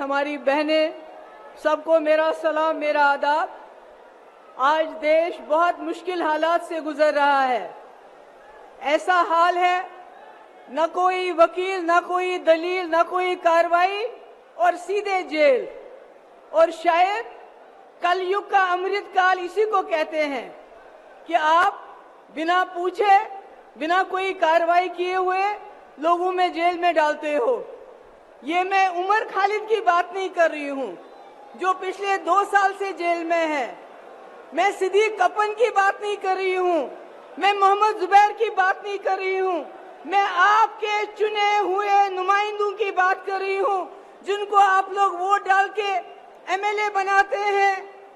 हमारी बहनें, सबको मेरा सलाम, मेरा आदाब। आज देश बहुत मुश्किल हालात से गुजर रहा है। ऐसा हाल है, न कोई वकील, न कोई दलील, न कोई कार्रवाई और सीधे जेल। और शायद कलयुग का अमृत काल इसी को कहते हैं कि आप बिना पूछे, बिना कोई कार्रवाई किए हुए लोगों में जेल में डालते हो। ये मैं उमर खालिद की बात नहीं कर रही हूँ जो पिछले 2 साल से जेल में है। मैं सिद्दीक कपन की बात नहीं कर रही हूँ। मैं मोहम्मद जुबैर की बात नहीं कर रही हूँ। मैं आपके चुने हुए नुमाइंदों की बात कर रही हूँ जिनको आप लोग वोट डाल के एमएलए बनाते हैं,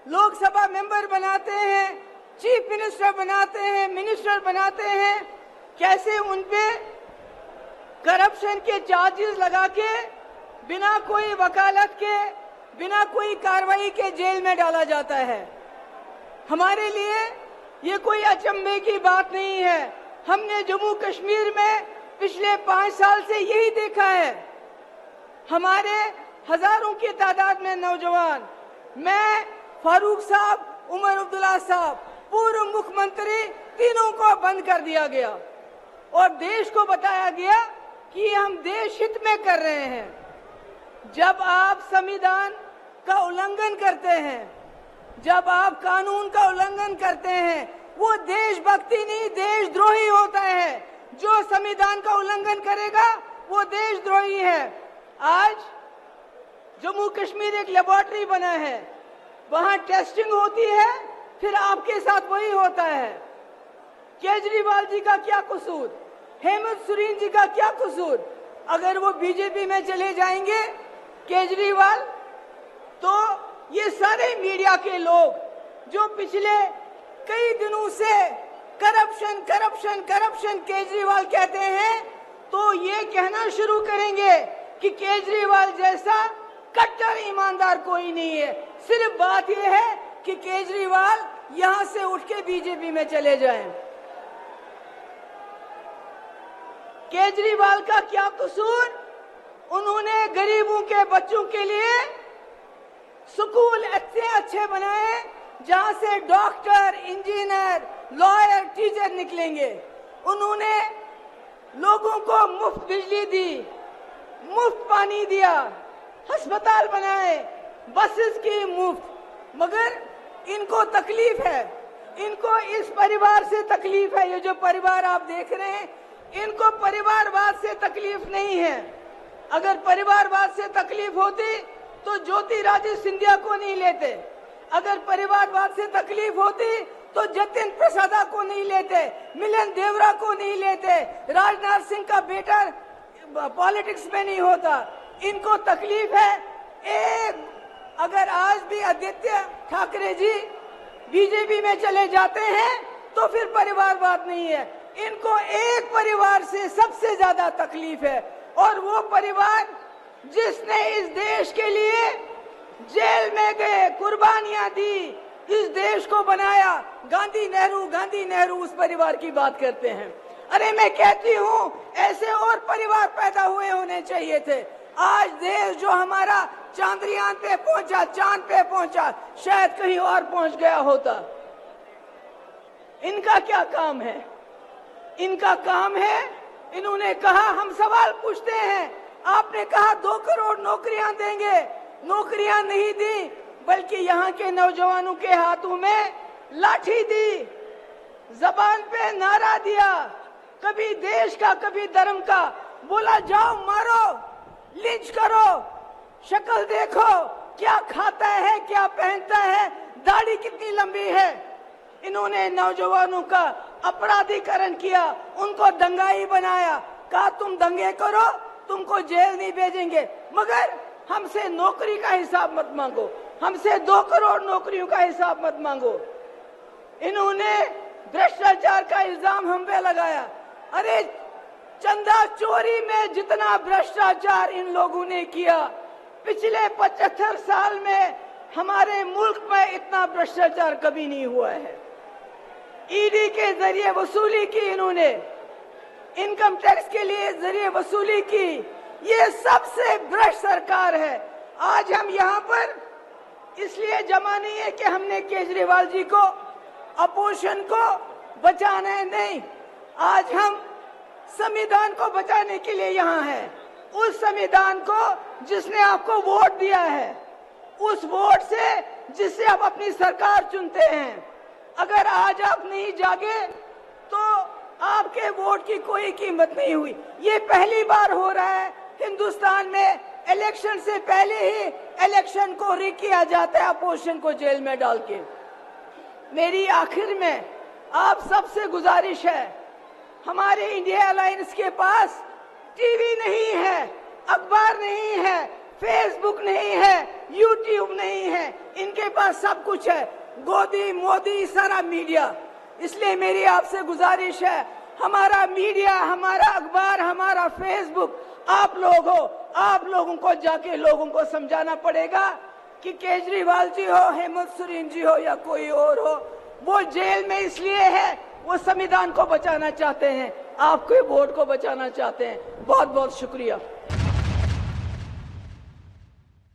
लोकसभा मेंबर बनाते हैं, चीफ मिनिस्टर बनाते हैं, मिनिस्टर बनाते हैं। कैसे उनपे करप्शन के चार्जेस लगा के बिना कोई वकालत के, बिना कोई कार्रवाई के जेल में डाला जाता है। हमारे लिए ये कोई अचंभे की बात नहीं है। हमने जम्मू कश्मीर में पिछले 5 साल से यही देखा है। हमारे हजारों की तादाद में नौजवान, मैं, फारूक साहब, उमर अब्दुल्ला साहब, पूर्व मुख्यमंत्री, तीनों को बंद कर दिया गया और देश को बताया गया कि हम देश हित में कर रहे हैं। जब आप संविधान का उल्लंघन करते हैं, जब आप कानून का उल्लंघन करते हैं, वो देशभक्ति नहीं, देशद्रोही होता है। जो संविधान का उल्लंघन करेगा वो देशद्रोही है। आज जम्मू कश्मीर एक लेबोरेटरी बना है, वहां टेस्टिंग होती है, फिर आपके साथ वही होता है। केजरीवाल जी का क्या कसूर, हेमंत सोरेन जी का क्या कसूर? अगर वो बीजेपी में चले जाएंगे केजरीवाल, तो ये सारे मीडिया के लोग जो पिछले कई दिनों से करप्शन करप्शन करप्शन केजरीवाल कहते हैं, तो ये कहना शुरू करेंगे कि केजरीवाल जैसा कट्टर ईमानदार कोई नहीं है। सिर्फ बात यह है कि केजरीवाल यहां से उठ के बीजेपी में चले जाएं। केजरीवाल का क्या कसूर? उन्होंने गरीबों के बच्चों के लिए स्कूल अच्छे अच्छे बनाए जहां से डॉक्टर, इंजीनियर, लॉयर, टीचर निकलेंगे। उन्होंने लोगों को मुफ्त बिजली दी, मुफ्त पानी दिया, अस्पताल बनाए, बसेस की मुफ्त। मगर इनको तकलीफ है, इनको इस परिवार से तकलीफ है। ये जो परिवार आप देख रहे हैं, इनको परिवारवाद से तकलीफ नहीं है। अगर परिवारवाद से तकलीफ होती तो ज्योतिरादित्य सिंधिया को नहीं लेते। अगर परिवारवाद से तकलीफ होती तो जतिन प्रसादा को नहीं लेते, मिलन देवरा को नहीं लेते, राजनाथ सिंह का बेटा पॉलिटिक्स में नहीं होता। इनको तकलीफ है एक, अगर आज भी आदित्य ठाकरे जी बीजेपी में चले जाते हैं तो फिर परिवारवाद नहीं है। इनको एक परिवार से सबसे ज्यादा तकलीफ है, और वो परिवार जिसने इस देश के लिए जेल में गए, कुर्बानियां दी, इस देश को बनाया। गांधी नेहरू उस परिवार की बात करते हैं। अरे मैं कहती हूँ ऐसे और परिवार पैदा हुए होने चाहिए थे। आज देश जो हमारा चांद्रयान पे पहुंचा, चांद पे पहुंचा, शायद कहीं और पहुंच गया होता। इनका क्या काम है? इनका काम है, इन्होंने कहा, हम सवाल पूछते हैं, आपने कहा 2 करोड़ नौकरियां देंगे, नौकरियां नहीं दी, बल्कि यहाँ के नौजवानों के हाथों में लाठी दी, जबान पे नारा दिया, कभी देश का कभी धर्म का, बोला जाओ मारो, लिंच करो, शक्ल देखो, क्या खाता है, क्या पहनता है, दाढ़ी कितनी लंबी है। इन्होंने नौजवानों का अपराधीकरण किया, उनको दंगाई बनाया, कहा तुम दंगे करो, तुमको जेल नहीं भेजेंगे, मगर हमसे नौकरी का हिसाब मत मांगो, हमसे 2 करोड़ नौकरियों का हिसाब मत मांगो। इन्होंने भ्रष्टाचार का इल्जाम हम पे लगाया। अरे चंदा चोरी में जितना भ्रष्टाचार इन लोगों ने किया, पिछले 75 साल में हमारे मुल्क में इतना भ्रष्टाचार कभी नहीं हुआ है। ईडी के जरिए वसूली की, इन्होंने इनकम टैक्स के लिए जरिए वसूली की। ये सबसे भ्रष्ट सरकार है। आज हम यहाँ पर इसलिए जमा नहीं है कि हमने केजरीवाल जी को, अपोजिशन को बचाना है, नहीं। आज हम संविधान को बचाने के लिए यहाँ हैं। उस संविधान को जिसने आपको वोट दिया है, उस वोट से जिससे आप अपनी सरकार चुनते हैं। अगर आज आप नहीं जागे तो आपके वोट की कोई कीमत नहीं हुई। ये पहली बार हो रहा है हिंदुस्तान में, इलेक्शन से पहले ही इलेक्शन को रिग किया जाता है अपोजिशन को जेल में डाल के। मेरी आखिर में आप सबसे गुजारिश है, हमारे इंडिया अलायंस के पास टीवी नहीं है, अखबार नहीं है, फेसबुक नहीं है, यूट्यूब नहीं है, इनके पास सब कुछ है, गोदी मोदी सारा मीडिया। इसलिए मेरी आपसे गुजारिश है, हमारा मीडिया, हमारा अखबार, हमारा फेसबुक आप लोग हो। आप लोगों को जाके लोगों को समझाना पड़ेगा कि केजरीवाल जी हो, हेमंत सोरेन जी हो या कोई और हो, वो जेल में इसलिए है, वो संविधान को बचाना चाहते हैं, आपके वोट को बचाना चाहते हैं। बहुत बहुत शुक्रिया।